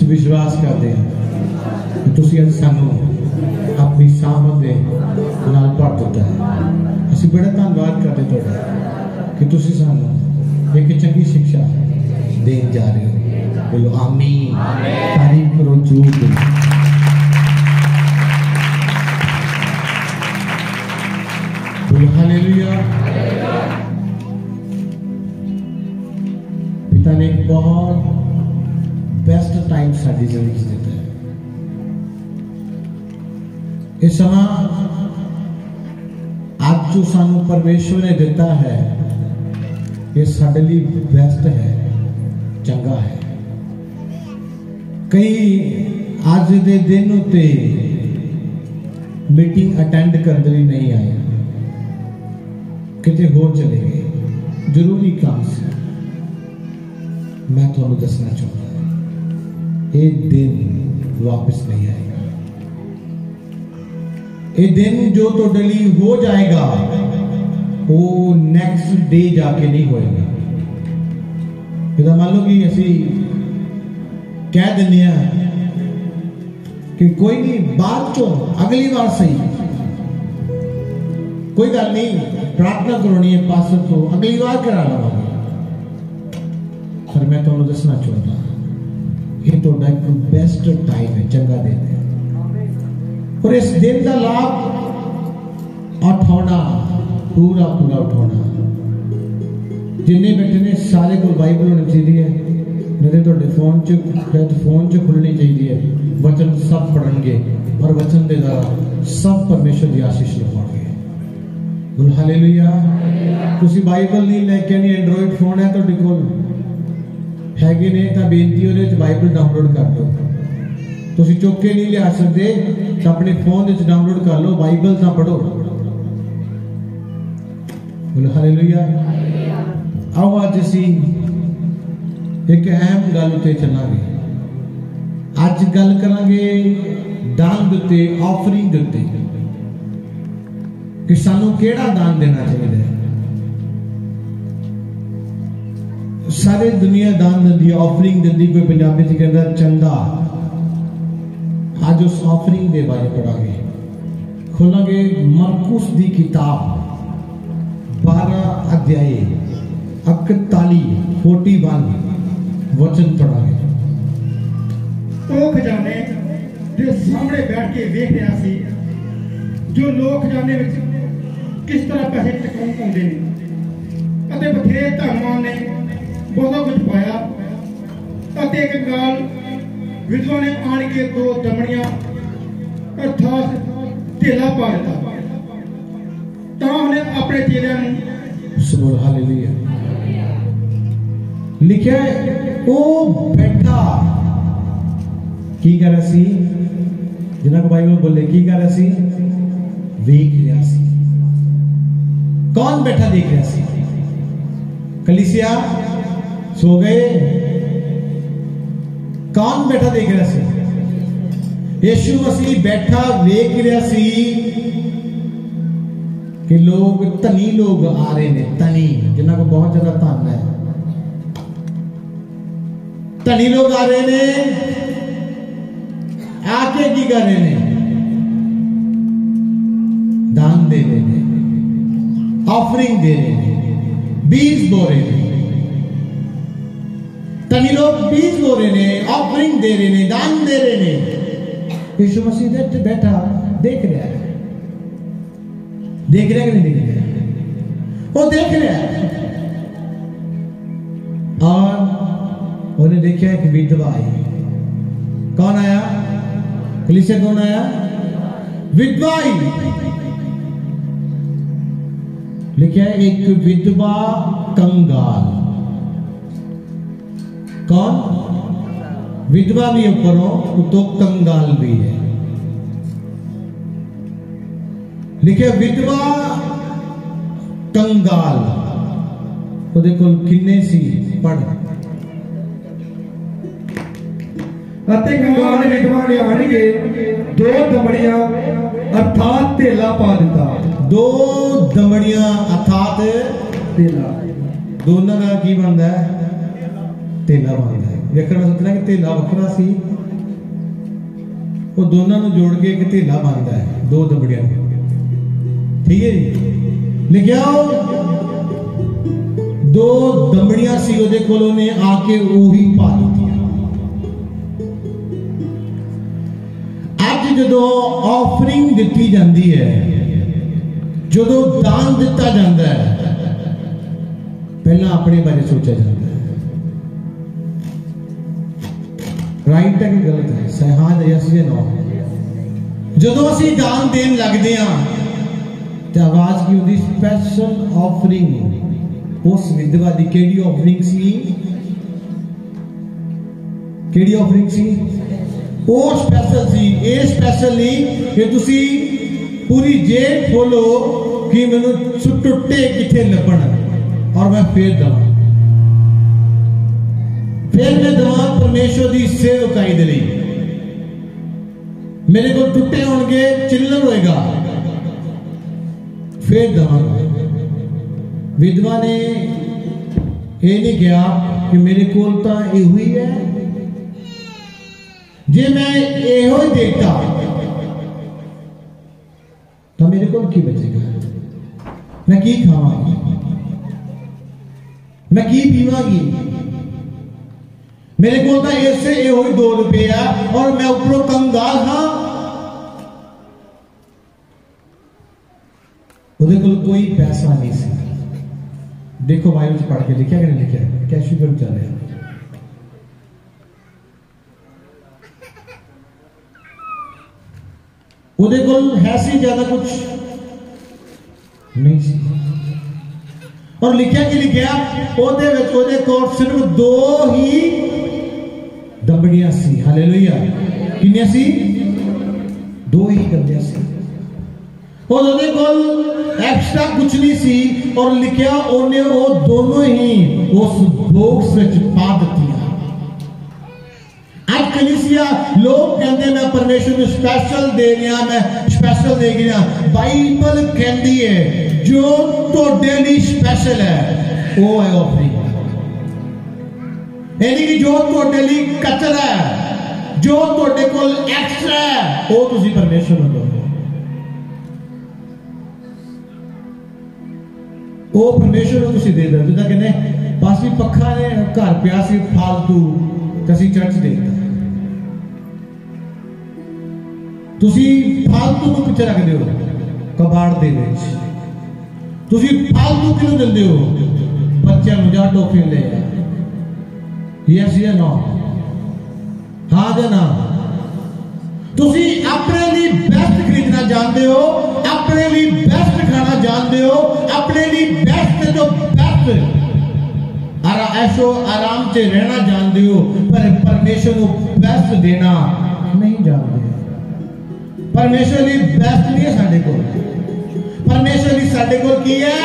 विश्वास करते हैं कि तुसी अज सानू अपनी सामत दे नाल भर दिता है। असी बड़ा धन्यवाद करते तुहाडा कि तुसी सानू एक चंगी शिक्षा देन जा रहे हो। बोलो आमीन। तारीफ करो जोर दे। बोलो हालेलुया। पिता ने एक बहुत बेस्ट टाइम साडी जिंदगी दिता है। इस समा आज जो सानू परमेश्वर ने दिता है ये साडे लिए बेस्ट है, चंगा है। कई आज दे दिन उत्ते मीटिंग अटेंड करने लिए नहीं आए, किते होर चले गए, जरूरी काम से। मैं तुहानू दसना चाहता हूं ये दिन वापस नहीं आएगा। ये दिन जो तुहाडे लिए हो जाएगा वो नेक्स्ट डे जाके नहीं होएगा। इदा मान लो कि असी कह दिने कि कोई नहीं, बाद चो अगली बार सही, कोई गल नहीं, प्रार्थना करनी है पास तो अगली बार करा लवांगे। पर मैं तुहानू दसना चाहता ये तुहाडा एक बेस्ट टाइम है, चंगा दिन है। और इस दिन का लाभ उठाना, पूरा पूरा उठाना। जिन्हें बैठे ने सारे को बाइबल होनी चाहिए है, नहीं तो फोन च खुलनी चाहिए है। वचन सब पढ़ेंगे और वचन के द्वारा सब परमेश्वर की आशीष लवांगे। बोलो हालेलुया। तुसी बाइबल नहीं लेके नहीं, एंड्रॉइड फोन है तो कोल हैगे ने तो बेनती हो बाइबल डाउनलोड कर लो। तुसी चुक के नहीं लिया सकते तो अपने फोन डाउनलोड कर लो, बाइबल तो पढ़ो। बोलो हालेलुया। आओ आज असी एक अहम गल उत्ते चलांगे। अज गल करांगे दान दे उत्ते, ऑफरिंग दे उत्ते कि सानू केड़ा दान देना चाहिए। सारे दुनिया दान देती, ऑफरिंग देती, कोई पंजाबी च कहता चंदा। आज उस ऑफरिंग के बारे पढ़ांगे। खोलांगे मरकुस की किताब 12 अध्याय 41 वचन पढ़ांगे। ओ खजाने जो सामने बैठ के देख रहा सी, जो लोग खजाने में किस तरह पैसे चुकाउं पाउंदे ने, अते बथेरे धनवान ने बहुत कुछ पाया। अते एक गाल विधवा ने आन के 2 दमड़ियां अर्थात ढेला पा दिता। तां उन्हें अपने चेलियां नूं सुनो हालेलुया लिखा है। ओ बैठा की कर रहा सी, जिन्हां को बाइबल बोले की कर रहा सी, देख रहा सी। कौन बैठा देख रहा सी? कलीसिया सो गए? कौन बैठा देख रहा सी? यीशु मसीह बैठा देख रहा सी कि लोग, धनी लोग आ रहे ने, धनी जिन्हां को बहुत ज्यादा धन है, धनी लोग आ रहे ने, आके की कर रहे ने? दान दे रहे ने, ऑफरिंग दे रहे ने, बीज बो रहे ने। धनी लोग बीज बो रहे ने, ऑफरिंग दे रहे ने, दान दे रहे ने। यीशु मसीह बैठा देख रहा है। देख रहा है कि नहीं देख रहा? वो देख रहा है। और उन्हें देखा एक विधवा आई। कौन आया? कलीसिया कौन आया? विधवा आई। लिखा है एक विधवा कंगाल। कौन? विधवा भी ऊपर हो तो कंगाल भी है। लिखे विधवा कंगाल। तो देखो किन्ने सी पढ़। अते कंगाल विधवा ने आन के 2 दमड़ियां अर्थात ढेला पा दिता। 2 दमड़ियां अर्थात ढेला। दोनों का की बनता है? ढेला बनता है। देखना सोचना कि धेला वखरा सी, वो दोनों को जोड़ के एक धेला बनता है, दो दबड़ियां। ठीक है जी, लिखिया दो दमड़ियां सी ओदे कोल, ने आके ओही पा दी। अज जो ऑफरिंग दिती जाती है, जो दान दिता जाता है, पहला अपने बारे सोचा जाता है। राइट है कि गलत है? हाँ यस या नो? जो असी दान देन लगते हैं तो आवाज की होती स्पेशल ऑफरिंग उस विधवा की। केड़ी ऑफरिंग सी? केड़ी ऑफरिंग सी? वो स्पेशल सी। ये स्पेशल नहीं कि तुसी पूरी जेब खोलो कि मैनू टुटे किथे लभण और मैं फिर दवा, फिर मैं दवा परमेश्वर की सेवकाई दे लई। मेरे को टुटे होंगे, चिल्लर होएगा, फिर दवांगा। विधवा ने ये नहीं कहा कि मेरे को यो ही है, जे मैं यो ही देखता तो मेरे को की बचेगा? मैं की खावांगी, मैं की पीवांगी? मेरे को इससे यो ही 2 रुपया और मैं ऊपरों कंगाल हाँ। उहदे कोल कोई पैसा नहीं सी। देखो बाइबल च पढ़ के लिखा कि नहीं लिखा? कैसी गल चल रहा है? उहदे कोल है सी ज्यादा कुछ नहीं सी, और लिखा कि लिखा ओहदे कोल सिर्फ 2 ही दबड़ियां सी। हालेलुया। किन्नियां सी? 2 ही दबड़ियां सी। और उहदे कोल एक्स्ट्रा कुछ नहीं सी, और लिखा उन्हें वो दोनों ही उस बॉक्स में पा दी। आज कलीसिया लोग कहते मैं परमेश्वर को स्पेशल दे रहा, मैं स्पेशल दे रहा। बाइबल कहती है जो तोड़े लिए स्पेशल है वो है ऑफरिंग। यानी कि जो तोड़े लिए कचरा है, जो तोड़े को एक्स्ट्रा है, वो तुसी परमेश्वर को दो। वो परमेश्वर को तुसी दे दो। जिदा कहने बस भी पखा ने घर पिया सी फालतू, तसी चर्च देता। तुसी फालतू को किथे रख दे हो? कबाड़ दे विच। तुसी फालतू क्यों दिंदे हो? बच्चों को जा टॉफी ले, यस या नो? हाँ या ना? तुसी अपने लिए बेस्ट खरीदना जानते हो, अपने लिए बेस्ट खाना जानते हो, अपने लिए बेस्ट जो बेस्ट ऐशो आराम से रहना जानते हो, पर परमेश्वर को बेस्ट देना नहीं जानते। परमेश्वर लिए बेस्ट नहीं है साडे को। परमेश्वर लिए साडे को की है?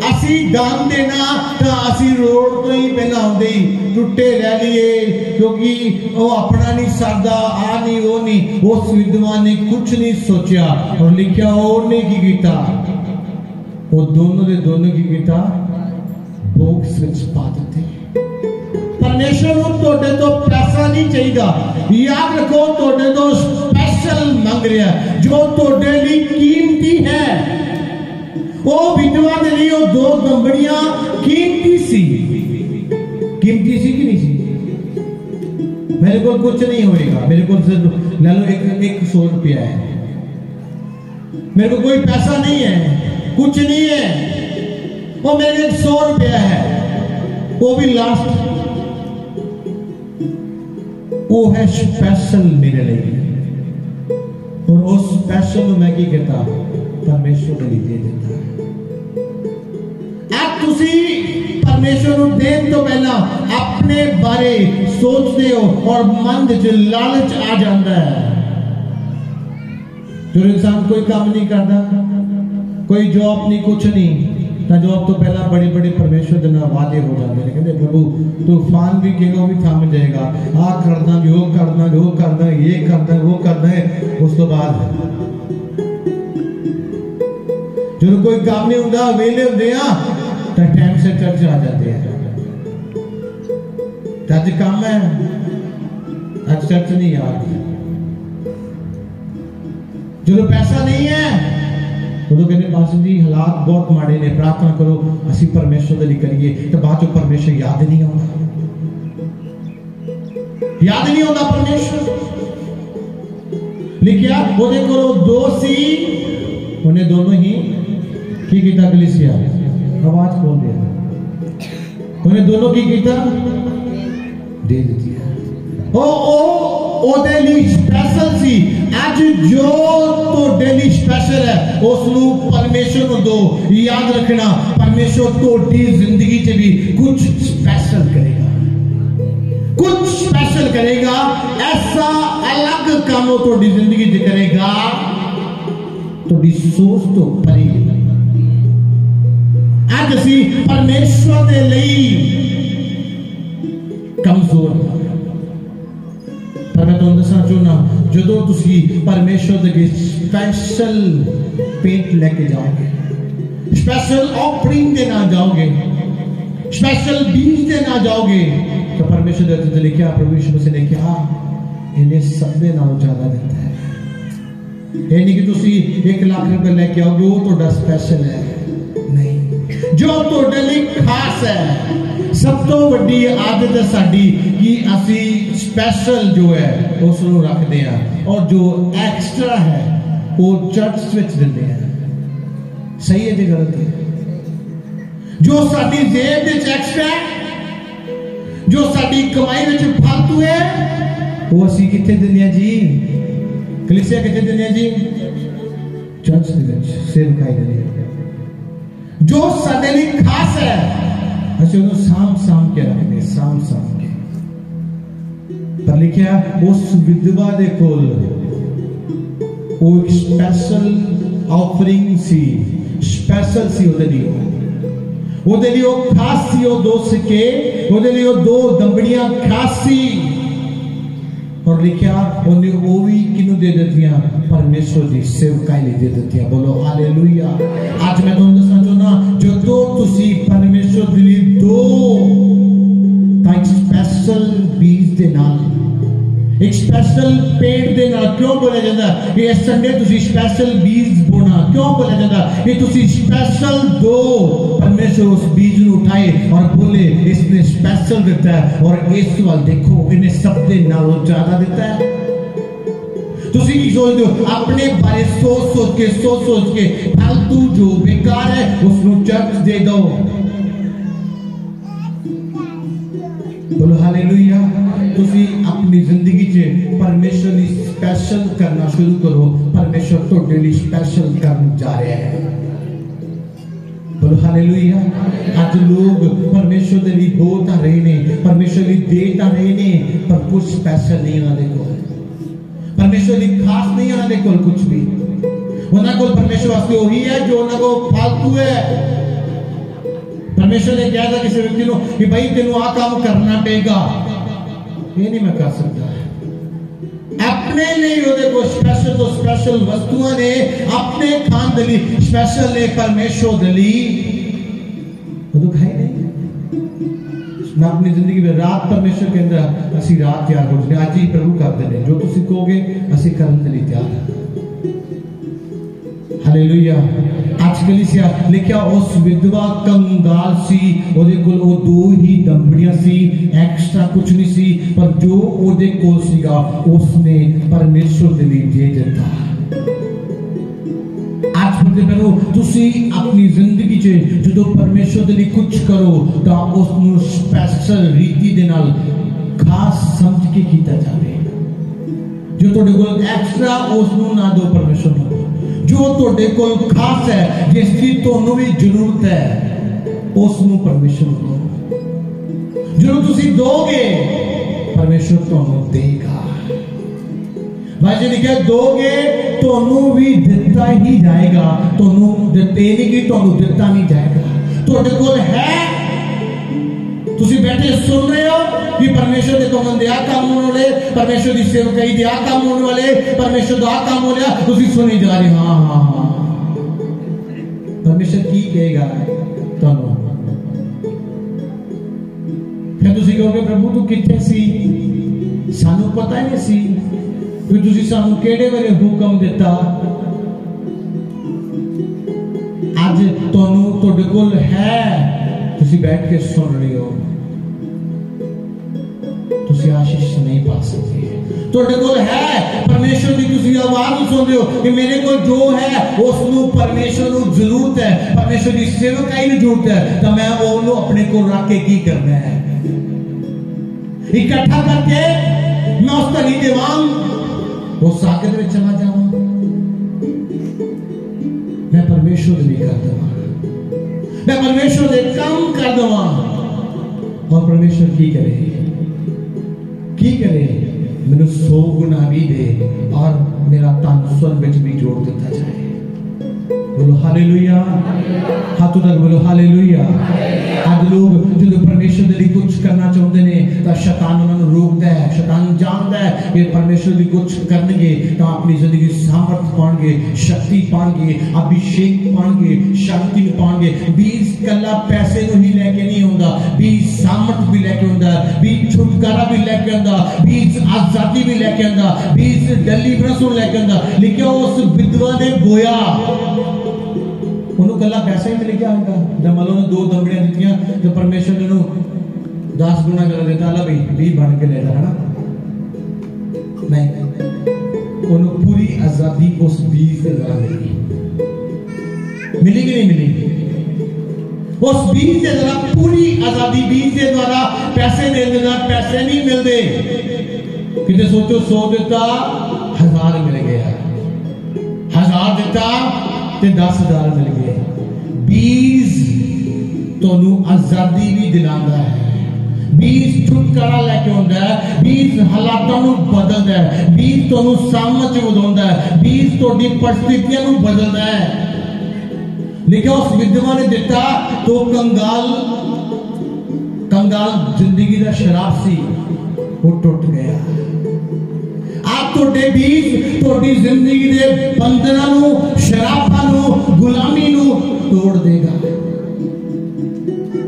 असी दान देना तो असी रोड तो ही पहला आउंदे ही टुटे रह लिए, क्योंकि वो अपना नहीं सरदा, आ नहीं वो नहीं। उस विधवा ने कुछ नहीं सोचा, और लिखा उन्हें की कीता? वो दोनों दे दोनों की कीता? बॉक्स में पा देते। परमेश्वर को तोड़े तो पैसा नहीं चाहिए, याद रखो तोड़े तो स्पेशल मांग रहा है, जो तोड़े लिए कीमती है। वो विधवा के लिए वो 2 दंबड़ियां कीमती सी। कीमती सी कि नहीं सी? मेरे को कुछ नहीं होएगा, मेरे को सिर्फ ले लो एक 100 रुपया है, मेरे को कोई पैसा नहीं है, कुछ नहीं है, वो मेरे 100 रुपया है, वो भी लास्ट। वो है स्पेशल मेरे लिए, और उस स्पेशल मैं की कहता परमेश्वर के लिए दे देता है। अब तुसी परमेश्वर को देन तो पहला अपने बारे सोचते हो, और मन च लालच आ जाता है। जो इंसान कोई काम नहीं करता, कोई जॉब नहीं, कुछ नहीं, तो जॉब तो पहला बड़े बड़े परमेश्वर के वादे हो जाते हैं। कहते प्रभु तूफान भी केगा भी थम जाएगा, आ करना वो करना वो करना ये करना वो करना है। उस तो बाद जो कोई काम नहीं होता, वेले होते हैं तो टाइम से चर्च आ जाते हैं। अज काम है, अज चर्च नहीं यार। जो पैसा नहीं है उदों कहते पास जी हालात बहुत माड़े ने, प्रार्थना करो असी परमेश्वर के लिए करिए, तो बाद चो परमेश्वर याद नहीं आता, याद नहीं आता परमेश्वर। लिखिया ओदे कोलो दो सी, उन्हें दोनों ही की कीता कलीसिया, आवाज खोल दिया, उन्हें दोनों की कीता दे दी। ओदे लिए स्पेशल सी, आज जो तो डेली स्पेशल है उसनु परमेश्वर को दो। याद रखना परमेश्वर तोड़ी जिंदगी च भी कुछ स्पेशल करेगा, कुछ स्पेशल करेगा, ऐसा अलग काम तोड़ी जिंदगी च करेगा, तोड़ी सोच तो परे। आज असी परमेश्वर के लिए कमजोर, पर मैं तुहानू दसना चाहना जो तुसी परमेश्वर दे स्पेशल पेंट लेके जाओगे, स्पेशल ऑफरिंग देना जाओगे, स्पेशल बीज देना जाओगे, तो परमेश्वर ने लिखा, प्रभु यीशु मसीह ने कहा इन्हें सबसे नालों ज्यादा देता है। ये नहीं कि तुसी 1 लाख रुपए लेके आओगे वो तो स्पेशल है, नहीं, जो तुहाडे लिए खास है। सब तो बड़ी आदत है साडी कि असी स्पेशल जो है उसको रखते हैं, और जो एक्स्ट्रा है वो चर्च विच दिंदे हैं। सही है जी गलत है? जो साडी जेब विच एक्स्ट्रा है, जो साडी कमाई विच फालतू है, वो असी किथे दिंदे हैं जी? कलीसिया किथे दिंदे हैं जी? चर्च दे विच सेवकाई दिंदे हैं। जो साडे लिए खास है ਅਸੀਂ ਉਹਨੂੰ ਸਾਂਭ ਕੇ ਰੱਖਦੇ, ਸਾਂਭ ਕੇ। ਪਰ ਲਿਖਿਆ ਉਸ ਵਿਧਵਾ ਦੇ ਕੋਲ ਉਹ ਇੱਕ ਸਪੈਸ਼ਲ ਆਫਰਿੰਗ ਸੀ, ਸਪੈਸ਼ਲ ਸੀ ਉਹਦੇ ਲਈ ਉਹ ਖਾਸ ਸੀ, ਉਹ 2 ਸਿੱਕੇ ਉਹਦੇ ਲਈ, ਉਹ 2 ਦੰਬੜੀਆਂ ਖਾਸ ਸੀ। और लिखा उन्हें वो भी किनु दे दिया, परमेश्वर की सेवकाई लिए दे दिया। बोलो हालेलुया। आज मैं तुहानू दसना चाहना जो तो तुसी परमेश्वर के लिए दो तां स्पेशल बीज दे नाल, एक स्पेशल पेड़ दे नाल क्यों बोला जाता है ये संडे तुसी स्पेशल बीज बोना क्यों बोला जाता है? ये तुसी स्पेशल दो, परमेश्वर उस बीज को उठाए और बोले इसने स्पेशल देता है, और इस वाल देखो इन्हें सब दे नालों ज्यादा देता है। तुसी की सोचते हो अपने बारे सोच के फालतू जो बेकार है उसको चर्च दे दो। बोलो हालेलुया। तुसी अपनी जिंदगी च परमेश्वर ने स्पेशल करना शुरू करो, परमेश्वर तुहाडे लिए स्पेशल करने जा रहा है। बोलो हालेलुया। आज लोग परमेश्वर के लिए बोल तो रहे ने, परमेश्वर लिए दे तो रहे ने, पर कुछ स्पेशल नहीं उन्होंने कोल, परमेश्वर लिए खास नहीं उन्होंने कोल कुछ भी। उन्होंने कोल परमेश्वर वास्ते वही है जो उन्होंने को फालतू है। परमेश्वर ने कहा था किसी व्यक्ति को कि भाई तेनू आ काम करना पड़ेगा, ये नहीं मैं कर सकता। अपने लिए ओदे को स्पेशल तो स्पेशल वस्तुओं ने अपने खान दली स्पेशल ने परमेश्वर दली वो तो खाई नहीं। मैं अपनी जिंदगी में रात परमेश्वर के अंदर असी रात तैयार कर आज ही प्रभु कर देने जो तुसी कहोगे असी करने के लिए तैयार हैं। हालेलुया। आज कलीसिया लिखा उस विधवा कंगाल सी, ओदे कोल वो 2 ही दंबड़ियां सी, एक्स्ट्रा कुछ नहीं सी, पर जो ओदे कोल सीगा उसने परमेश्वर के लिए दे दिता। आज फिर बनो तुसी अपनी जिंदगी च जो परमेश्वर के लिए कुछ करो तो उसनु स्पेशल रीति दे नाल खास समझ के कीता जावे। जो तुहाडे कोल एक्स्ट्रा उसनु ना दो परमेश्वर को, जो तुहाडे कोल खास है जिसकी तुहानू भी जरूरत है उसनु परमेश्वर को जो तुसी दोगे परमेश्वर तुहानू देगा। भाई लिखा दोगे तुहानू भी दिता ही जाएगा, तुहानू दिते नहीं कि तुहानू दिता नहीं जाएगा। तुहाडे कोल है, तुसी बैठे सुन रहे हो कि परमेश्वर के कमन दिया काम होने वाले, परमेश्वर की सेवकाई दिया काम होने वाले, परमेश्वर का काम हो रहा, तुसी सुनी जा रहे। हाँ हाँ हाँ परमेश्वर की कहेगा तुहानू, फिर तुसी कहोगे प्रभु तू किथे सी, सानू पता ही नहीं सी कि तुसी सानू केड़े वेले हुक्म दिता। अज तुहानू तुहाडे कोल है, तुसी बैठ के सुन रहे हो, तुसी आशीष नहीं पा सकते। तुहाडे कोल है परमेश्वर की, तुसी आवाज सुन रहे हो कि मेरे को जो है उसनू परमेश्वर नू जरूरत है, परमेश्वर की सेवकाई नू जरूरत है, तो मैं ओनू अपने को रख के की करना है, इकट्ठा करके मैं उस धनी देवांग वो सागर में चला जाऊं। मैं परमेश्वर के लिए कर दवा, मैं परमेश्वर के काम कर दवा। और परमेश्वर की करे मैंने 100 गुना भी दे और मेरा तन स्वर्ग में भी जोड़ देता जाए। बोलो हालेलुया, हाथों तक बोलो हालेलुया। आज लोग जो परमेश्वर के लिए कुछ करना चाहते हैं तो शैतान उन्हें रोकता है, शैतान जानता है कि परमेश्वर लिए कुछ करनगे तो अपनी जिंदगी सामर्थ पाएंगे, शक्ति पाएंगे, अभिषेक पाएंगे, शक्ति पाएंगे। 20 कला पैसे को ही लेके नहीं होता, 20 सामर्थ भी लेके होता, 20 छुटकारा भी लेके आता, 20 आजादी भी लेके आता, 20 डिलीवरेंस लेके आता। लेकिन उस विधवा ने बोया उन्होंने कला पैसा ही मिल गया होगा। जब मान लो 2 दमड़ियां दित्तियां तो परमेश्वर ने 10 गुना कर देता, ला भाई 20 बन के ले जा ना। नहीं, उन्होंने पूरी आजादी उस 20 के द्वारा मिली कि नहीं मिली? उस 20 के द्वारा पूरी आजादी, 20 के द्वारा पैसे दे देना, पैसे नहीं मिलते। कितने सोचो 100 देता 1000 मिल गया, 1000 देता ते 10,000 मिल गए। 20 तोनू आजादी भी दिलांदा है, 20 छुटकारा लेके आंदा है, 20 हालातों को बदलदा है, 20 तोनू सामर्थ बदलदा है, 20 तोड़ी परिस्थितियों को बदलदा है। लेकिन उस विधवा ने दिता तो कंगाल जिंदगी का शराब सी वो टूट गया। आप तोड़े 20 तोड़ी जिंदगी के बंधनों, शराबां, गुलामी तोड़ देगा।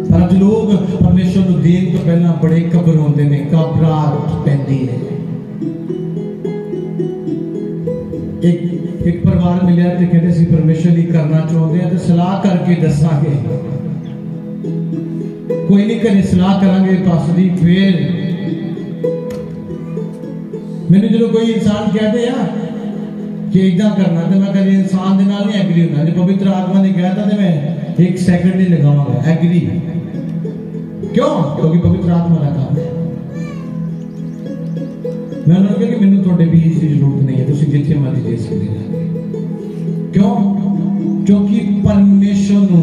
पर अज लोग परमेश्वर को देन तो पहला बड़े घबराते हैं, घबराहट पैंदी है। एक परिवार मिलिया तो कहते सी परमेश्वर ही करना चाहते हैं तो सलाह करके दसांगे। कोई नहीं, करें सलाह करांगे पास दी। फिर मैंने जो कोई इंसान कहते हैं कि इदा करना तो मैं कभी इंसान के नाल नहीं एग्री होना। जो पवित्र आत्मा ने कहता तो मैं 1 सेकंड नहीं लगावांगा एग्री। क्यों? क्योंकि पवित्र आत्मा का काम है। मैं उन्होंने कहा कि मैंने थोड़े 20 की जरूरत नहीं है, तुम जिथे मर्जी दे सकते हैं। क्यों? क्योंकि परमेश्वर को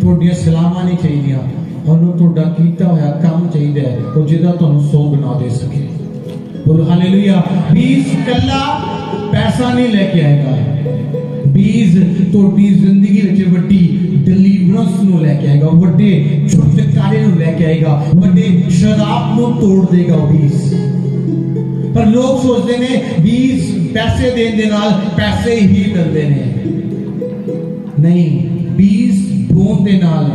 थोड़ियां सलाहां नहीं चाहिए, उन्होंने थोड़ा कीता होया काम चाहिए है और जिहदा तुहानूं 100 गुना दे सके। बोलो हालेलुया। 20 कला पैसा नहीं लेके आएगा, 20 तोड़ी जिंदगी विच वड्डी डिलीवरेंस नु लेके आएगा, वड्डे छुटकारे नु लेके आएगा, वड्डे शराब नु तोड़ देगा 20। पर लोग सोचते ने 20 पैसे देने दे नाल पैसे ही मिलते ने। नहीं, 20 बोन दे नाल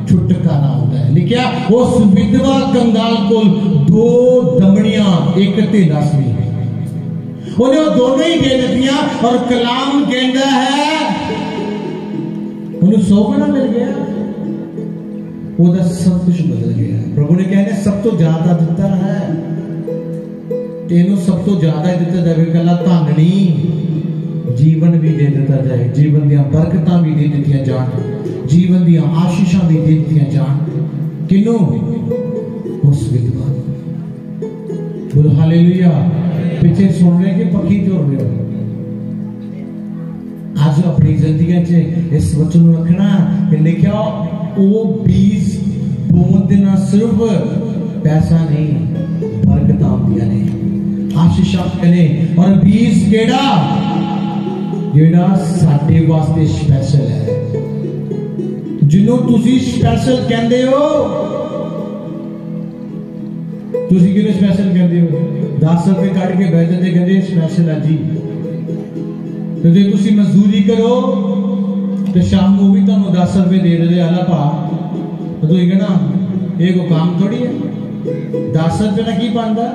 छुटकारा होता है। लिखा उस विधवा कंगाल को 2 दमड़ियां 1 धेला सी, उन्हें दोनों ही दे दिया। और कलाम कहता है उन्हें 100 गुना मिल गया, वो सब कुछ बदल गया। प्रभु ने कहने सब तो ज्यादा दिता है, तेनों सब तो ज्यादा ही दिता जाए। कला धन नहीं, जीवन भी दे दिता जाए, जीवन दियां बरकतां भी दे दित्तियां जान, जीवन दियां आशीषां भी दे दित्तियां जान। किनों? उस विधवा। बोलो हालेलुया। पीछे सुन रहे कि पक्की तोड़ रहे हो? आज अपनी जिंदगी च इस वचन को रखना कि लिखा वो 20 बूंद ना सिर्फ पैसा नहीं, बरकतां आंदियां ने, आशीषां ने। और 20 केड़ा जेड़ा साडे वास्ते स्पेशल है, जिन्हों तुसी स्पेशल कहंदे हो। तुसी किहनूं स्पेशल कहंदे हो? 10 रुपए कट के बैठ जाते कहंदे स्पेशल है जी। तो जे तुसी मजदूरी करो तो शाम को भी तुहानूं 10 रुपए दे दे आला भा, तो तुसीं कहना ये कोई काम थोड़ी है, 10 रुपए का की बनता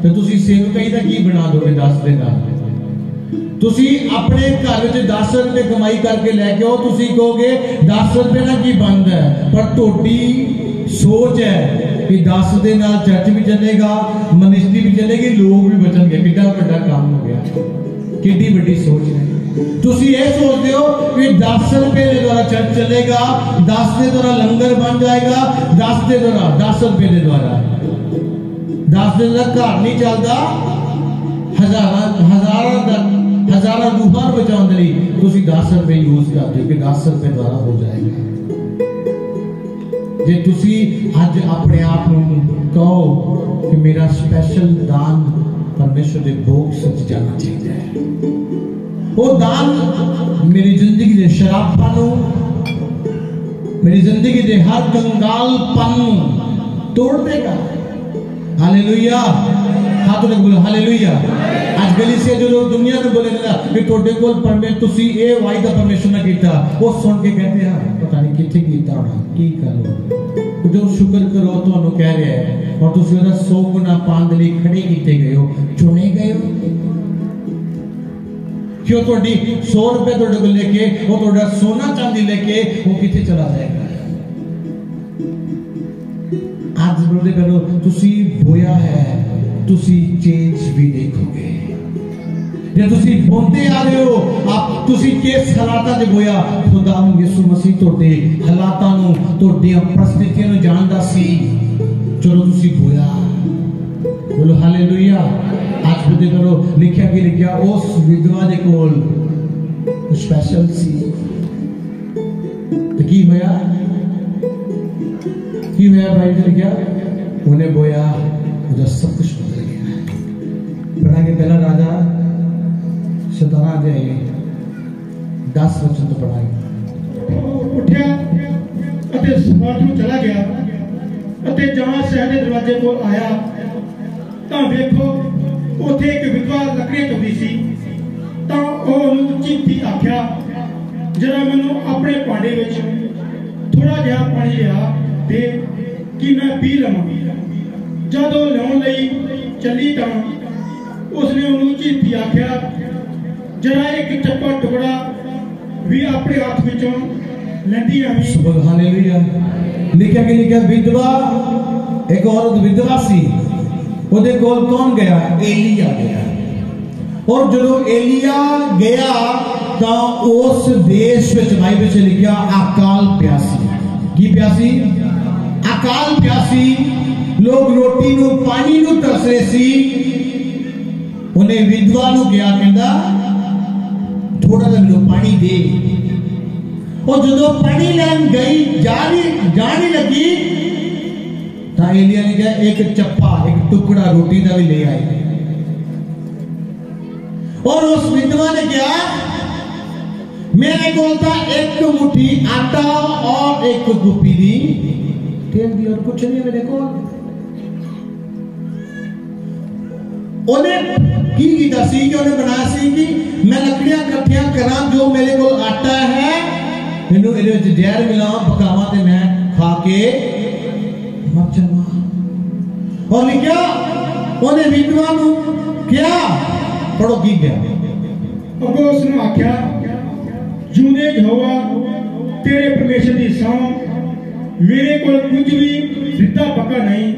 तो तुसी सेवकाई का की बना दोगे 10 दे नाल तुसी अपने घर में 10 रुपए कमाई करके लेके आओ तुसी कहोगे 10 रुपए का की बनता है पर तोड़ी सोच है कि 10 दे नाल चर्च भी चलेगा मिनिस्ट्री भी चलेगी लोग भी बचनगे कितना बड़ा काम हो गया कितनी बड़ी सोच है तुसी ये सोचते हो कि 10 रुपए के द्वारा चर्च चलेगा 10 के द्वारा लंगर बन जाएगा 10 के द्वारा 10 रुपए के द्वारा 10 के द्वारा घर नहीं चलता हजारा रूहां बचाने लई तुसी 10 रुपए यूज करते हो कि 10 रुपए द्वारा हो जाएगा जे तुसी आज अपने आप कहो कि मेरा स्पेशल दान परमेश्वर के भोग सच जाना चाहिए वो दान मेरी जिंदगी के शराबपन मेरी जिंदगी के हर कंगालपन तोड़ देगा हालेलुया हाथ उठा के बोलो हालेलुया आज गली से जो लोग दुनिया में बोले ना कि तोड़े कोल परमेश्वर तुसी ए वायदा परमेश्वर ने कीता वो सुन के कहते हैं पता नहीं किथे कीता होना की करो जो शुक्र करो ਤੁਹਾਨੂੰ कह रहा है और तुसी ਉਹਦਾ 100 गुना पाने ਦੇ ਲਈ खड़े ਕੀਤੇ गए हो चुने गए हो क्यों ਤੁਹਾਡੀ 100 रुपए ਤੁਹਾਡੇ ਕੋਲ लेके वो ਤੁਹਾਡਾ सोना चांदी लेके वो किथे चला जाएगा आज बोलते करो तुसी बोया है तुसी चेंज भी देखोगे जे तुसी बोंदे आ रहे हो आप तुसी किस हालातां च बोया खुदा यीशु मसीह तोड़े हालातां नु तोड़ियां परिस्थितियां नु जानदा सी चलो तुसी बोया बोलो हालेलुया आज बोलते करो लिखा उस विधवा दे कोल स्पेशल सी तो की होया भाई ने लिखा उन्हें बोया उधर सब कुछ बदल गया पढ़ाएंगे पहला राजा 17 अध्याय 10 वचन तो पढ़ाएंगे उठा अते सफात ਨੂੰ चला गया अते जहां शहर के दरवाजे को आया ਤਾਂ ਵੇਖੋ ਉੱਥੇ ਇੱਕ ਵਿਧਵਾ ਲੱਕੜੀ ਚੁੱਕੀ ਸੀ ਤਾਂ ਉਹ ਉਹਨੂੰ ਚੀਤੀ ਆਖਿਆ ਜਰਾ ਮੈਨੂੰ ਆਪਣੇ ਭਾਂਡੇ ਵਿੱਚ ਥੋੜਾ ਜਿਹਾ ਪਾਣੀ ਲਿਆ ਦੇ ਕਿ ਮੈਂ ਪੀ ਲਵਾਂ ਜਦੋਂ ਲਿਆਉਣ ਲਈ ਚੱਲੀ ਤਾਂ ਉਸਨੇ ਉਹਨੂੰ ਚੀਤੀ ਆਖਿਆ जरा एक चप्पा टुकड़ा भी अपने हाथ विचों लेंदी आवी सुभान हालेलुया लिखा विधवा एक औरत विधवा सी ओदे कोल कौन गया एलिया गया और जो एलिया गया ता उस देश विच बाइबल च लिखा अकाल प्यासी की प्यासी अकाल प्यासी लोग रोटी नु पानी नु तरस रहे सी उन्हें विधवा नु गया कहंदा थोड़ा सा मेरे पानी दे और जो पानी लैन गई जाने लगी तो एलिया ने कहा एक चप्पा एक टुकड़ा रोटी का भी ले आए और उस विधवा ने कहा मेरे को एक मुट्ठी आटा और एक कुप्पी दी तेल दी और कुछ नहीं मेरे को की सी कि उन्हें बनाया सी कि मैं लकड़ियां इकट्ठियां करा जो मेरे को आटा है मैनू इहदे विच जहर मिलावां पकावां ते मैं खा के मर जावां और लिखा उन्हें विधवा नू क्या पढ़ो की गया अगो उसने आख्या जूदे यहोवा तेरे परमेश्वर दी सौं मेरे को कुछ भी रिद्धा पक्का नहीं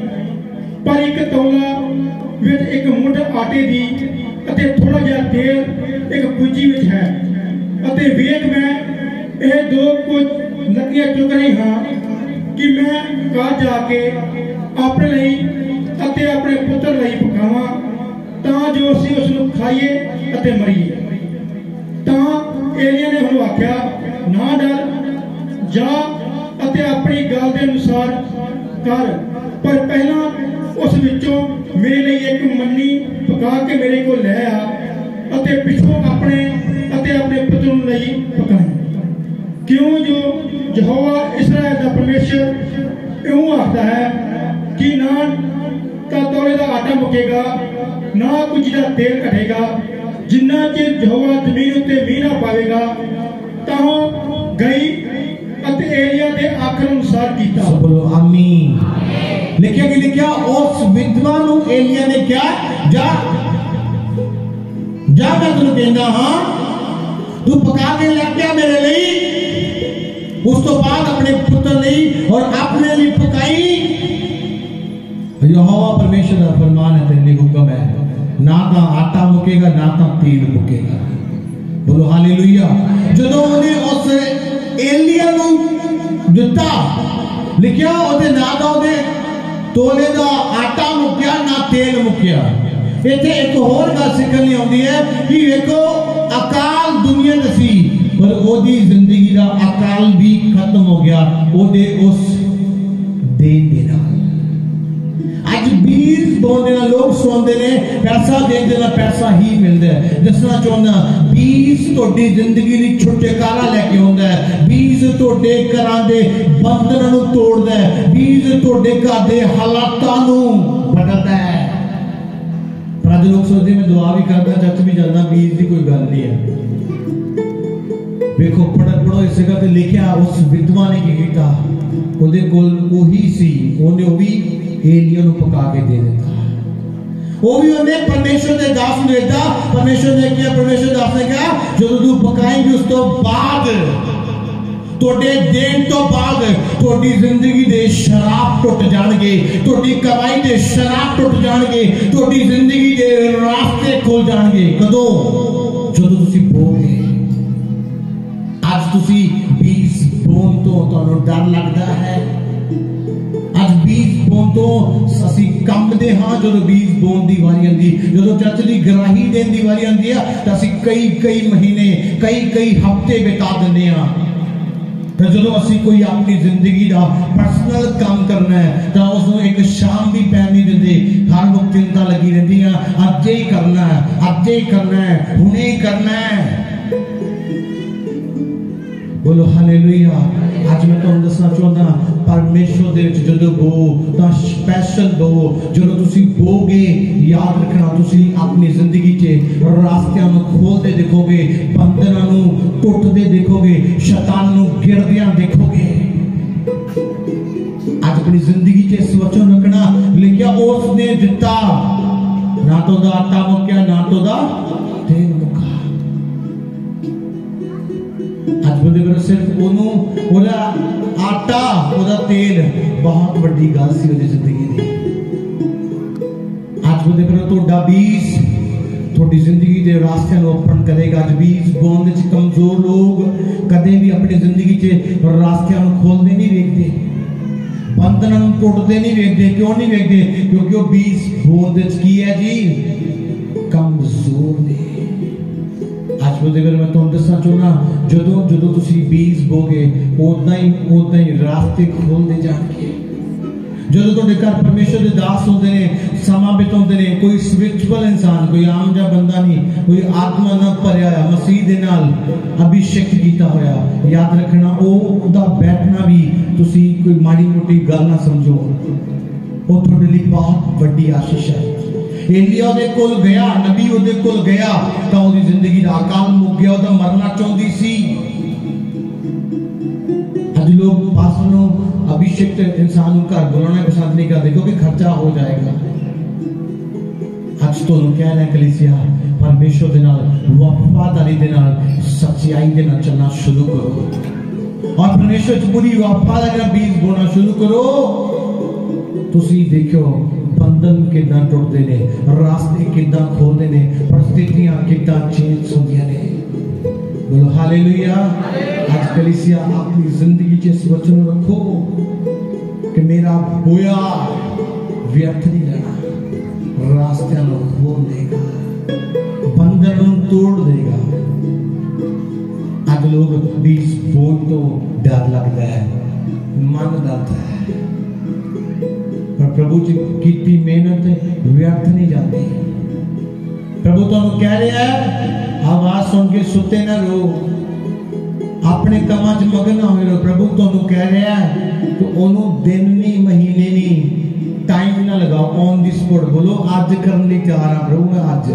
पर एक तौला विच एक मुठ आटे दी अते थोड़ा जिहा तेल एक कुंजी विच है अते वेख मैं ये दो कुछ लकड़ियां चुक रही हां कि मैं घर जाके अपने लिए अते अपने पुत्र लिए पकावां तां जो असीं उस नूं खाइए अते मरीए तां एलिया ने उन्हें आख्या ना डर जा अते अपनी गल के अनुसार कर पर पहला उस विचों मेरे लिए एक मन्नी पका के मेरे को ले आ अते पिछों अपने पुत्र लिए पकाए क्यों जो यहोवा इस्राएल का परमेश्वर यूं आखता है कि ना तो तौले का आटा मुकेगा ना कुछ का तेल घटेगा जिन्ना चिर यहोवा जमीन उत्ते मींह ना पावेगा तां गई अते एलिया दे आखर अनुसार कीता बोलो आमीन लिखा और उस विधवा नूं एलिया ने क्या जा जा मैं तेनों कहना हाँ तू पका के लेके आ मेरे लिए। उस तो बाद अपने पुत्र लिए और अपने लिए पकाई। यहोवा परमेश्वर का फरमान है, तेरे लिए हुक्म है, ना तो आटा मुकेगा ना तो तेल मुकेगा। बोलो हालेलुया। जो उन्हें उस एलिया नूं दिता लिखिया ओदे ना तो ओदे तोले दा आटा मुक्या ना तेल मुक्या। इत्थे एक होर गल सीखण आउंदी है कि देखो अकाल दुनिया च सी पर ओदी जिंदगी दा अकाल भी खत्म हो गया ओदे उस देन दे नाल। आज बीज बोलने लोग सोचते ने पैसा देने ना पैसा ही मिलता है। दसना चाहना बीज तोड़ी जिंदगी दी छुटकारा लेके आउंदा है। बीज तोड़े घरां दे बंधनां नूं तोड़दा है। बीज तोड़े घर दे हालातां नूं बदलदा है। पर अज लोग सोचते मैं दुआ भी करदा चर्च भी जाना बीज की कोई गल नहीं है। देखो पढ़ो इस जगह पे लिखा उस विधवा ने की कीता ओदे कोल ओही सी ओने ओ भी एलिया नूं पका के दे देता। वो भी उन्हें परमेश्वर के दास ने देता। परमेश्वर ने किया, परमेश्वर दास ने कहा जो तू पकाएंगे उस तो बाद तोड़े देन तो बाद तोड़ी जिंदगी दे शराब टुट जाणगे, तोड़ी कमाई दे शराब टुट जाणगे, तोड़ी जिंदगी दे रास्ते खुल जाणगे। कदों जो तुसी बोगे। आज तुसी बीज बोन तो तुहानू डर लगदा है। आज बीज बोन तो असी कंबदे हाँ जो बीज बोन की वारी आती। जो चर्च की गराही देने की वारी आती है तो असी कई कई महीने कई हफ्ते बिता देंगे हाँ। तो जो असी कोई अपनी जिंदगी का पर्सनल काम करना है तो उसको एक शाम भी पैन नहीं देते। हर वक्त चिंता लगी रहती है अज ही करना है, अज ही करना है, हुणे ही करना है। बोलो हालेलुया। आज मैं तुहानू दसना चाहता परमेश्वर दे विच जदों बो तां स्पैशल बो। जदों तुसी बोगे याद रखना तुसी अपनी जिंदगी चे रास्तियां नूं खोलदे देखोगे, बंधनां नूं टुटदे देखोगे, शैतान नूं गिरदियां देखोगे। आज अपनी जिंदगी चे इस वचन रखना लिखिया उसने दिता ना तो दा आटा मुक्या ना तो दा तेल मुका। आज बंदे पर सिर्फ ओनू ओदा आटा ओदा तेल बहुत बड़ी गल सी ओदी जिंदगी दी। आज बंदे पर तोड़ा बीज थोड़ी जिंदगी दे रास्ते नूं ओपन करेगा। आज बीज बोन विच कमजोर लोग कदे भी अपनी जिंदगी चे रास्ते नूं खोलदे नहीं वेखदे, बंधनां नूं टुटदे नहीं वेखदे। क्यों नहीं वेखदे? क्योंकि वो बीज बोन विच की है जी कमजोर ने। आज मैं तुम दसना चाहना जो तुसी बीज बोगे उदा ही रास्ते खोलते जाएंगे। जो तुहाडे घर परमेश्वर के दास होंदे ने समा बिताउंदे ने, कोई स्पिरिचुअल इंसान कोई आम जा बंदा नहीं, कोई आत्मा ना भरिया होया मसीह दे नाल अभिषेक कीता होया। याद रखना ओदा बैठना भी तुसी कोई माड़ी मोटी गल ना समझो, वो तुहाडे लिए बहुत बड़ी आशीष है। एलिया दे कोल गया, नबी ओदे कोल गया तो ओदी जिंदगी दा अकाल मुक गया, ओदा मरना चाहती सी। आज लोग पासनों अभिषेक इंसान घर बुलाना पसंद नहीं करते क्योंकि खर्चा हो जाएगा। आज तो कहना है कलीसिया परमेश्वर दे नाल वफादारी दे नाल सच्चाई दे नाल चलना शुरू करो और परमेश्वर च पूरी वफादारी नाल बीज बोना शुरू करो। तुसी देखो बंधन कितना टुटते ने, रास्ते कितना खोलते ने, परिस्थितियां कितना चेंज होंदियां ने। बोलो हालेलुया। आज कलीसिया अपनी जिंदगी च इस वचन रखो कि मेरा बोया व्यर्थ नहीं जाना, रास्ते को खोल देगा, बंधन तोड़ देगा। आज लोग बीज बोन तो डर लगता है, मन डरता है, पर प्रभु जी की मेहनत व्यर्थ नहीं जाती। प्रभु तो कह रहा है आवाज सुन के सुते ना रहो, अपने कामां च मगन ना हो। प्रभु तो कह रहा है तो ओनू दिन नहीं महीने नहीं टाइम ना लगाओ, ऑन दी स्पॉट बोलो आज करने लिए तैयार हां प्रभु। मैं आज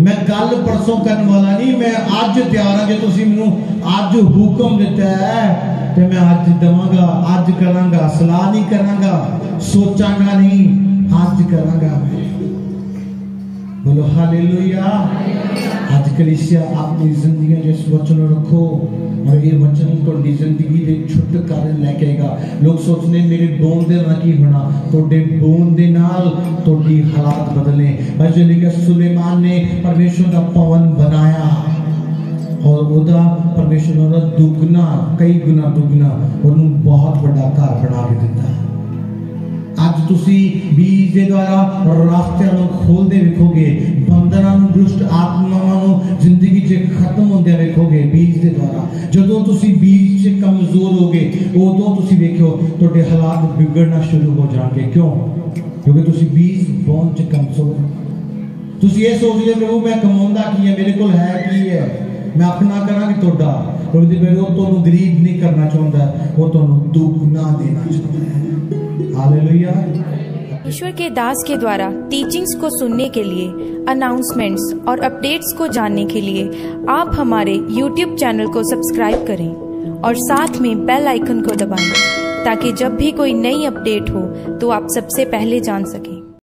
मैं कल परसों करने वाला नहीं, मैं आज तैयार हां। जो तुसीं मैनूं आज हुक्म दिता है तो मैं आज देवांगा, आज करांगा, सलाह नहीं करांगा। सोचांगा नहीं, आज करांगा। बोलो हालेलुया। आज कलीसिया अपनी जिंदगी जिस वचन रखो और ये वचन थोड़ी जिंदगी दे छुटकारे लेके आएगा। लोग सोचने मेरे बोल दे ना की बना, थोड़े बोल दे नाल थोड़ी हालात बदले। बजने के सुलेमान ने परमेश्वर का पवन बनाया और उदा परमेश्वर ने दुगना, कई गुना दुगना और बहुत बड़ा घर बना के दिता। आज तुसी बीज के द्वारा रास्ते खोलते वेखोगे, बंधना दुष्ट आत्मावां जिंदगी च खत्म होंदे वेखोगे बीज के द्वारा। जदों तुसी बीज से कमजोर होगे उदों तुसी वेखो तुहाडे हालात बिगड़ना शुरू हो जाएंगे। क्यों? क्योंकि तुसी बीज बोन च कमजोर। तुसी ये सोचदे प्रभु मैं कमाउंदा की है, मेरे कोल है की है, मैं अपना करा कि तोड़ा, और वो तो गरीब नहीं करना चाहता, वो तो दुगना देना चाहता है। हालेलुया। ईश्वर के दास के द्वारा टीचिंग्स को सुनने के लिए, अनाउंसमेंट्स और अपडेट्स को जानने के लिए आप हमारे YouTube चैनल को सब्सक्राइब करें और साथ में बेल आइकन को दबाएं ताकि जब भी कोई नई अपडेट हो तो आप सबसे पहले जान सकें।